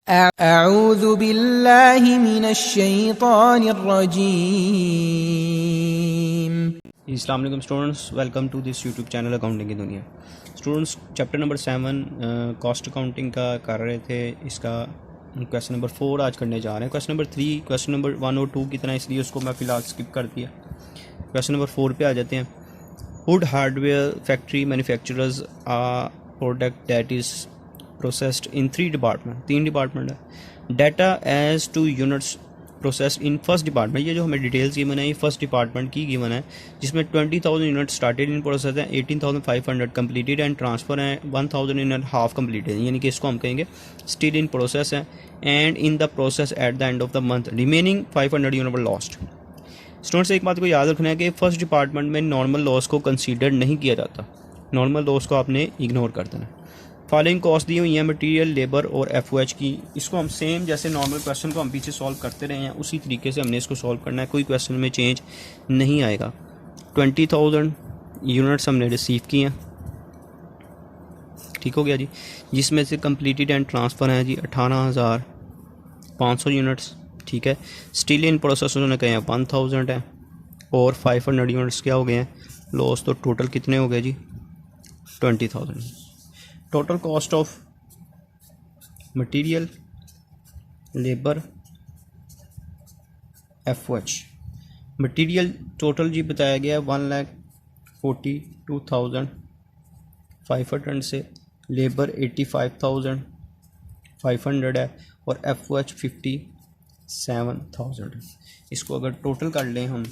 अऊज़ु बिल्लाहि मिनश्शैतानिर्रजीम। अस्सलाम वालेकुम students, welcome to this YouTube channel accounting की दुनिया। Students, chapter number 7 cost accounting का कर रहे थे। इसका क्वेश्चन नंबर 4 आज करने जा रहे हैं। क्वेश्चन नंबर 3 क्वेश्चन नंबर 1 और 2 की तरह, इसलिए उसको मैं फ़िलहाल स्किप कर दिया। क्वेश्चन नंबर 4 पे आ जाते हैं। Wood hardware factory manufacturers a product that is processed in 3 department. 3 department है। Data as two units process in first department. ये जो हमें डिटेल्स गिवन है ये फर्स्ट डिपार्टमेंट की गिवन है, जिसमें 20,000 यूनिट स्टार्टेड इन प्रोसेस है, 18,500 कंप्लीटेड एंड ट्रांसफर है, 1,000 यूनिट हाफ कंप्लीटेड, यानी कि इसको हम कहेंगे स्टिल इन प्रोसेस है, and in the process at the end of the month remaining 500 unit lost. Students, एक बात को याद रखना है कि फर्स्ट डिपार्टमेंट में नॉर्मल लॉस को कंसीडर नहीं किया जाता। नॉर्मल लॉस को आपने इग्नोर कर देना। फॉलोइंग कॉस्ट दी हुई हैं मटेरियल, लेबर और एफओएच की। इसको हम सेम जैसे नॉर्मल क्वेश्चन को हम पीछे सॉल्व करते रहे हैं उसी तरीके से हमने इसको सॉल्व करना है, कोई क्वेश्चन में चेंज नहीं आएगा। 20,000 यूनिट्स हमने रिसीव की हैं, ठीक हो गया जी, जिसमें से कंप्लीटेड एंड ट्रांसफ़र हैं जी 18,500 यूनिट्स, ठीक है। स्टिल इन प्रोसेस उन्होंने कहे हैं 1,000 है, और 500 यूनिट्स क्या हो गए हैं लॉस। तो टोटल कितने हो गए जी 20,000। Total cost of material, labour, FOH. Material total जी बताया गया 1,42,500 से, लेबर 85,500 है, और एफओएच 57,000 है। इसको अगर टोटल कर लें हम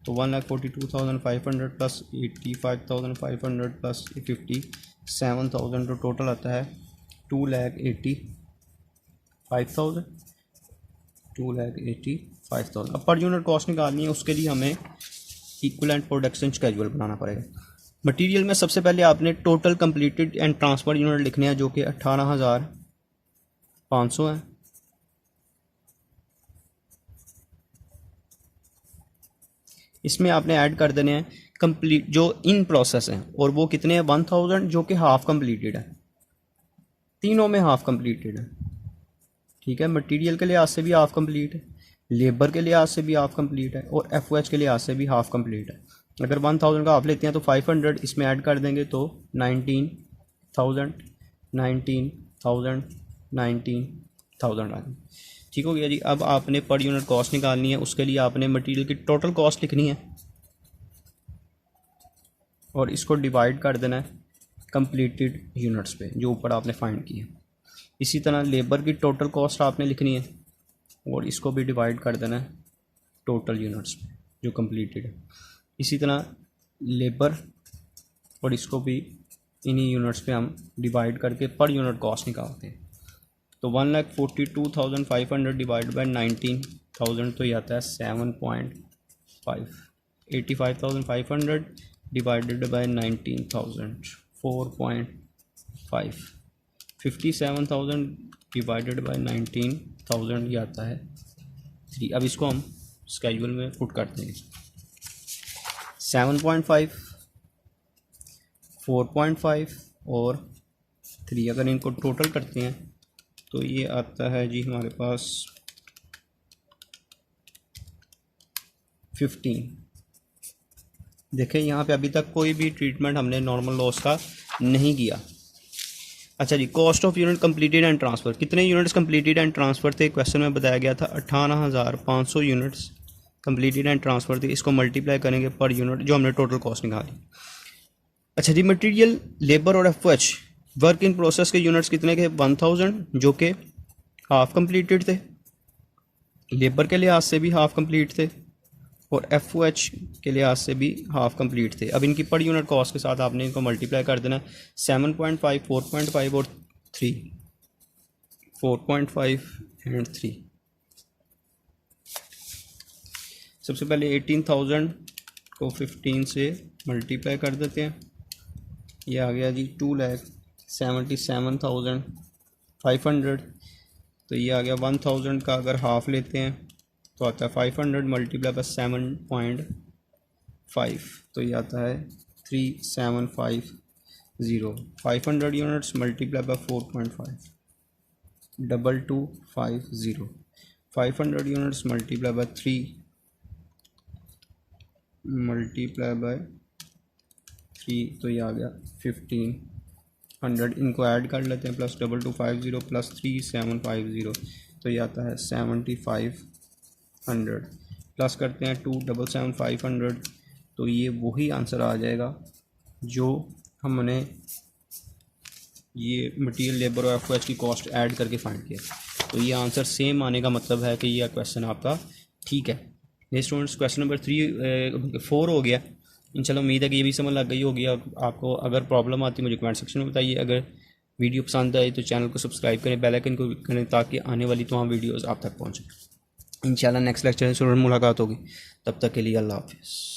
तो 1,42,500 प्लस 85,500 प्लस 57,000 तो टोटल आता है 2,85,000। 2,85,000। अब पर यूनिट कॉस्ट निकालनी है, उसके लिए हमें इक्विवेलेंट प्रोडक्शन शेड्यूल बनाना पड़ेगा। मटेरियल में सबसे पहले आपने total completed and transfer unit लिखने हैं, जो कि 18,500 है। इसमें आपने ऐड कर देने हैं कंप्लीट जो इन प्रोसेस हैं, और वो कितने हैं 1,000, जो कि हाफ कंप्लीटेड है। तीनों में हाफ कंप्लीटेड है, ठीक है। मटेरियल के लिहाज से भी हाफ कंप्लीट है, लेबर के लिहाज से भी हाफ कंप्लीट है, और एफओएच के लिहाज से भी हाफ कंप्लीट है। अगर 1,000 का हाफ लेते हैं तो 500 इसमें ऐड कर देंगे तो 19,000 19,000 19,000 आ गई, ठीक हो गया जी। अब आपने पर यूनिट कॉस्ट निकालनी है, उसके लिए आपने मटेरियल की टोटल कॉस्ट लिखनी है और इसको डिवाइड कर देना है कंप्लीटेड यूनिट्स पे जो ऊपर आपने फाइंड किया। इसी तरह लेबर की टोटल कॉस्ट आपने लिखनी है और इसको भी डिवाइड कर देना है टोटल यूनिट्स पे जो कंप्लीटेड है। इसी तरह लेबर और इसको भी इन्हीं यूनिट्स पे हम डिवाइड करके पर यूनिट कॉस्ट निकालते हैं। तो 1,42,500 डिवाइड बाई 19,000 तो ये आता है 7.5। 85,500 डिवाइडेड बाई 19,000 4.5। 57,000 डिवाइडेड बाई 19,000 ये आता है 3। अब इसको हम स्केड्यूल में पुट करते हैं। 7.5, 4.5 और 3 अगर इनको टोटल करते हैं तो ये आता है जी हमारे पास 15। देखें यहाँ पे अभी तक कोई भी ट्रीटमेंट हमने नॉर्मल लॉस का नहीं किया। अच्छा जी, cost of unit completed and transfer. कितने यूनिट्स कंप्लीटेड एंड ट्रांसफ़र थे क्वेश्चन में बताया गया था 18,500 यूनिट्स कंप्लीटेड एंड ट्रांसफ़र थे। इसको मल्टीप्लाई करेंगे पर यूनिट जो हमने टोटल कॉस्ट निकाली। अच्छा जी, मटेरियल, लेबर और एफओएच वर्क इन प्रोसेस के यूनिट्स कितने के 1,000 जो कि हाफ कंप्लीटेड थे, लेबर के लिहाज से भी हाफ कंप्लीट थे और एफओएच के लिहाज से भी हाफ कंप्लीट थे। अब इनकी पर यूनिट कॉस्ट के साथ आपने इनको मल्टीप्लाई कर देना 7.5, 4.5 और 3, 4.5 एंड 3। सबसे पहले 18,000 को 15 से मल्टीप्लाई कर देते हैं, ये आ गया जी 2,77,500। तो ये आ गया 1,000 का अगर हाफ लेते हैं तो आता है 500 मल्टीप्लाई बाय 7.5, तो ये आता है 3,750। 500 units multiply by 4.5 2250 500 units multiply by 3 multiply by 3, तो ये आ गया 1500। इनको ऐड कर लेते हैं, प्लस 2250 प्लस 3750, तो ये आता है 7500। प्लस करते हैं 277500, तो ये वही आंसर आ जाएगा जो हमने ये मटेरियल लेबर और एफ की कॉस्ट ऐड करके फाइंड किया। तो ये आंसर सेम आने का मतलब है कि यह क्वेश्चन आपका ठीक है। ये स्टूडेंट्स क्वेश्चन नंबर 4 हो गया। इंशाल्लाह उम्मीद है कि ये भी समझ लग गई होगी आपको। अगर प्रॉब्लम आती है मुझे कमेंट सेक्शन में बताइए। अगर वीडियो पसंद आए तो चैनल को सब्सक्राइब करें, बेल आइकन को करें ताकि आने वाली तमाम वीडियोज़ आप तक पहुँचें। इंशाल्लाह नेक्स्ट लेक्चर में स्टूडेंट मुलाकात होगी। तब तक के लिए अल्लाह हाफिज़।